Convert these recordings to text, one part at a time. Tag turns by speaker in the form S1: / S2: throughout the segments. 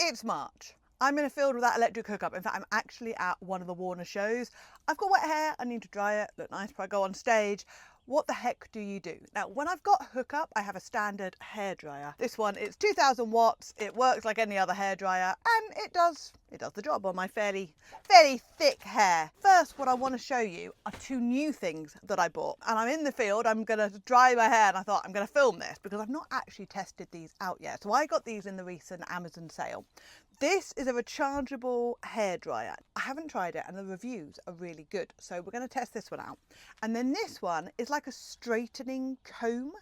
S1: It's March. I'm in a field without electric hookup. In fact, I'm actually at one of the Warner shows. I've got wet hair, I need to dry it, look nice before I go on stage. What the heck do you do? Now, when I've got hookup, I have a standard hairdryer. This one, it's 2000 watts. It works like any other hairdryer, and it does the job on my fairly thick hair. First, what I want to show you are two new things that I bought. And I'm in the field, I'm gonna dry my hair, and I thought I'm gonna film this because I've not actually tested these out yet. So I got these in the recent Amazon sale. This is a rechargeable hairdryer. I haven't tried it and the reviews are really good. So we're going to test this one out. And then this one is like a straightening comb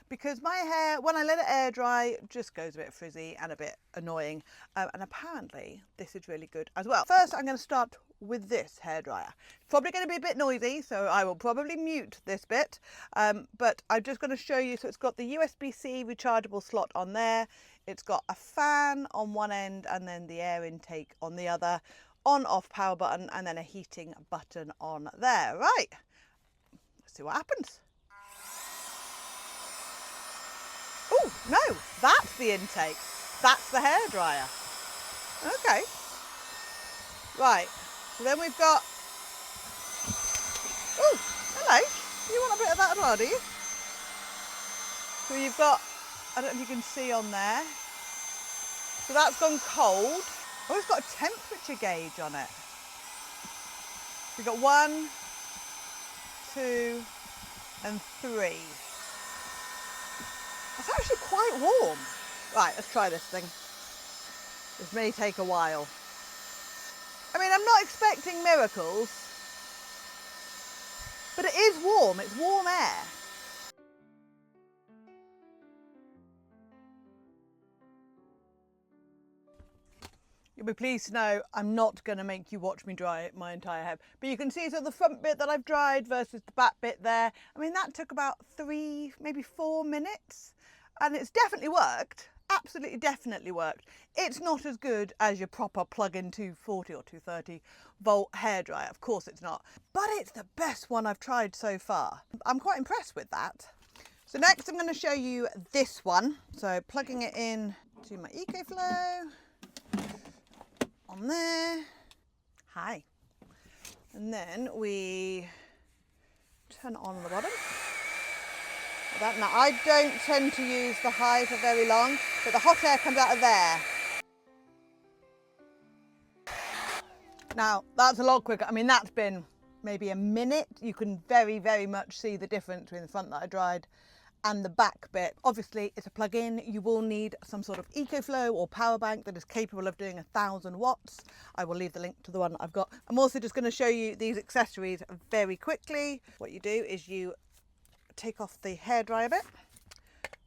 S1: because my hair, when I let it air dry, just goes a bit frizzy and a bit annoying. And apparently this is really good as well. First, I'm going to start with this hairdryer. It's probably going to be a bit noisy, so I will probably mute this bit. But I'm just going to show you. So it's got the USB-C rechargeable slot on there. It's got a fan on one end and then the air intake on the other, on-off power button, and then a heating button on there. Right, let's see what happens. Oh, no, that's the intake. That's the hairdryer. Okay. Right, so then we've got, oh, hello. You want a bit of that as well, do you? So you've got, I don't know if you can see on there. So that's gone cold. Oh, it's got a temperature gauge on it. We've got 1, 2, and 3. That's actually quite warm. Right, let's try this thing. This may take a while. I mean, I'm not expecting miracles, but it is warm. It's warm air. You'll be pleased to know I'm not going to make you watch me dry my entire hair. But you can see so the front bit that I've dried versus the back bit there. I mean, that took about 3, maybe 4 minutes. And it's definitely worked. Absolutely definitely worked. It's not as good as your proper plug-in 240 or 230 volt hairdryer. Of course it's not. But it's the best one I've tried so far. I'm quite impressed with that. So next I'm going to show you this one. So plugging it in to my EcoFlow. On there. Hi. And then we turn it on the bottom. Now, I don't tend to use the high for very long, but the hot air comes out of there. Now, that's a lot quicker. I mean, that's been maybe a minute. You can very, very much see the difference between the front that I dried and the back bit. Obviously, it's a plug-in. You will need some sort of EcoFlow or power bank that is capable of doing 1000 watts. I will leave the link to the one I've got. I'm also just going to show you these accessories very quickly. What you do is you take off the hairdryer bit,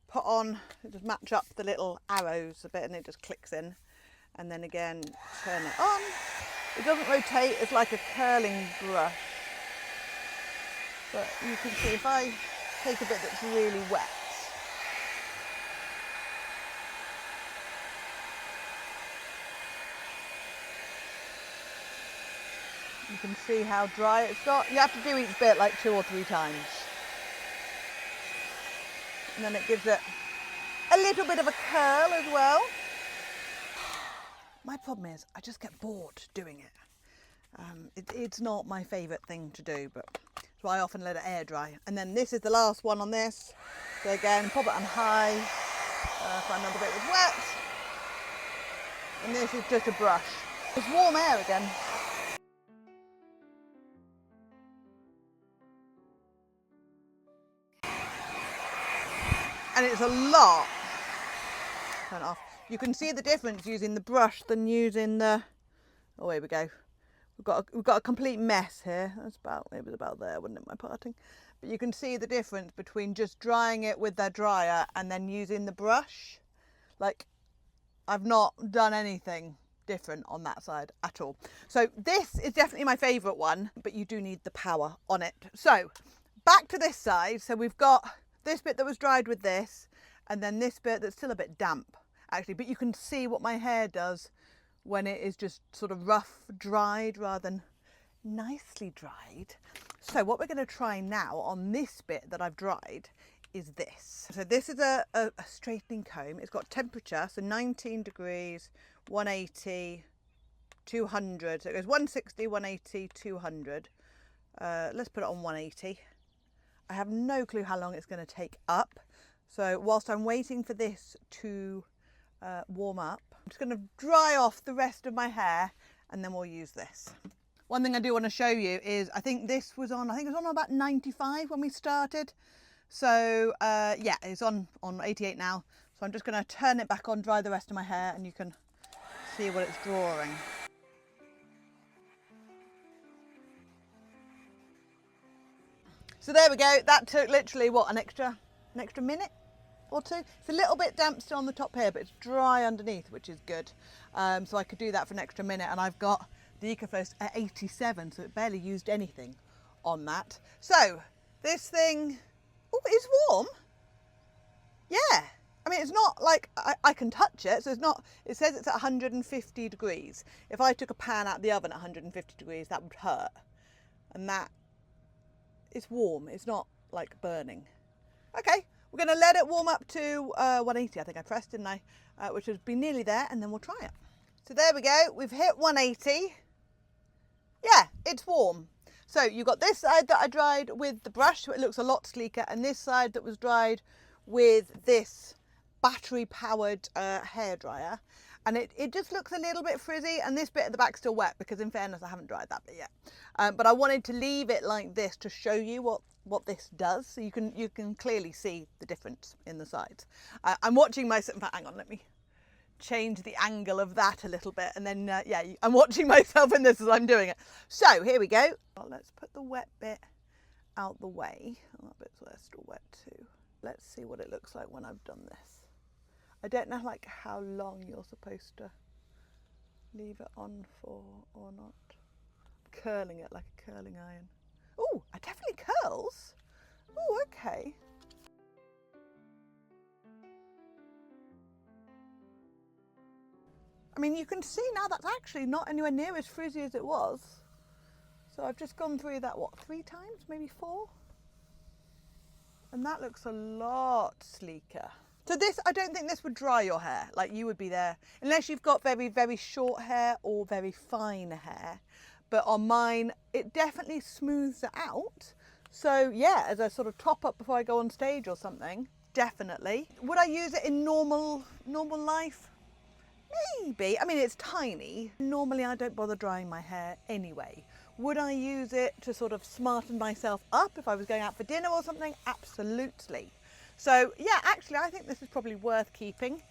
S1: put on, just match up the little arrows a bit and it just clicks in, and then again turn it on. It doesn't rotate, it's like a curling brush, but you can see if I take a bit that's really wet, you can see how dry it's got. You have to do each bit like 2 or 3 times. And then it gives it a little bit of a curl as well. My problem is I just get bored doing it. It's not my favourite thing to do, but so I often let it air dry. And then this is the last one on this. So again, pop it on high. Find another bit was wet. And this is just a brush. It's warm air again. And it's a lot. Turn it off. You can see the difference using the brush than using the, oh, here we go. We've got a complete mess here. It was about there, wasn't it, my parting? But you can see the difference between just drying it with the dryer and then using the brush. Like, I've not done anything different on that side at all. So this is definitely my favourite one, but you do need the power on it. So back to this side. So we've got this bit that was dried with this, and then this bit that's still a bit damp actually, but you can see what my hair does when it is just sort of rough dried rather than nicely dried. So what we're going to try now on this bit that I've dried is this. So this is a straightening comb. It's got temperature, so 19 degrees 180, 200. So it goes 160, 180, 200. Let's put it on 180. I have no clue how long it's going to take up. So whilst I'm waiting for this to warm up, I'm just going to dry off the rest of my hair and then we'll use this. One thing I do want to show you is I think it was on about 95 when we started. So yeah, it's on 88 now. So I'm just going to turn it back on, dry the rest of my hair, and you can see what it's drawing. So there we go. That took literally what, an extra minute or two. It's a little bit damp still on the top here, but it's dry underneath, which is good. So I could do that for an extra minute, and I've got the EcoFlow at 87, so it barely used anything on that. So this thing, oh, it's warm. Yeah. I mean, it's not like I can touch it, so it's not, it says it's at 150 degrees. If I took a pan out the oven at 150 degrees, that would hurt. And that, it's warm, it's not like burning. Okay, we're gonna let it warm up to 180, I think I pressed, didn't I? Which would be nearly there, and then we'll try it. So there we go, we've hit 180. Yeah, it's warm. So you've got this side that I dried with the brush, so it looks a lot sleeker, and this side that was dried with this battery powered hairdryer, and it just looks a little bit frizzy, and this bit at the back's still wet because in fairness I haven't dried that bit yet. But I wanted to leave it like this to show you what this does, so you can clearly see the difference in the sides. I'm watching myself, in fact, hang on, let me change the angle of that a little bit, and then yeah, I'm watching myself in this as I'm doing it. So here we go. Well, let's put the wet bit out the way. Oh, that bit's still wet too. Let's see what it looks like when I've done this. I don't know like how long you're supposed to leave it on for or not. I'm curling it like a curling iron. Oh, it definitely curls. Oh, okay. I mean, you can see now that's actually not anywhere near as frizzy as it was. So I've just gone through that, what, 3 times, maybe 4? And that looks a lot sleeker. So this, I don't think this would dry your hair, like you would be there, unless you've got very, very short hair or very fine hair. But on mine, it definitely smooths it out. So yeah, as a sort of top up before I go on stage or something, definitely. Would I use it in normal life? Maybe. I mean, it's tiny. Normally I don't bother drying my hair anyway. Would I use it to sort of smarten myself up if I was going out for dinner or something? Absolutely. So yeah, actually I think this is probably worth keeping.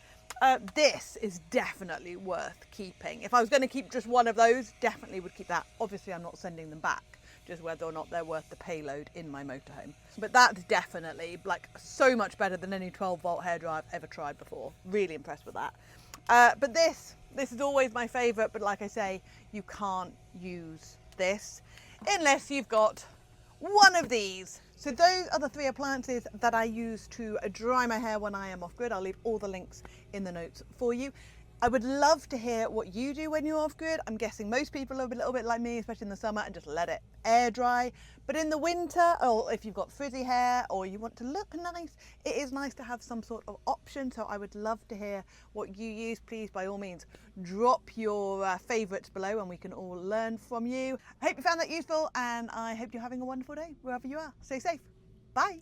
S1: This is definitely worth keeping. If I was going to keep just one of those, definitely would keep that. Obviously I'm not sending them back, just whether or not they're worth the payload in my motorhome. But that's definitely like so much better than any 12-volt hairdryer I've ever tried before. Really impressed with that. But this is always my favourite, but like I say, you can't use this unless you've got one of these. So those are the 3 appliances that I use to dry my hair when I am off grid. I'll leave all the links in the notes for you. I would love to hear what you do when you're off grid. I'm guessing most people are a little bit like me, especially in the summer, and just let it air dry. But in the winter, or if you've got frizzy hair or you want to look nice, it is nice to have some sort of option. So I would love to hear what you use. Please, by all means, drop your favourites below and we can all learn from you. I hope you found that useful, and I hope you're having a wonderful day wherever you are. Stay safe. Bye.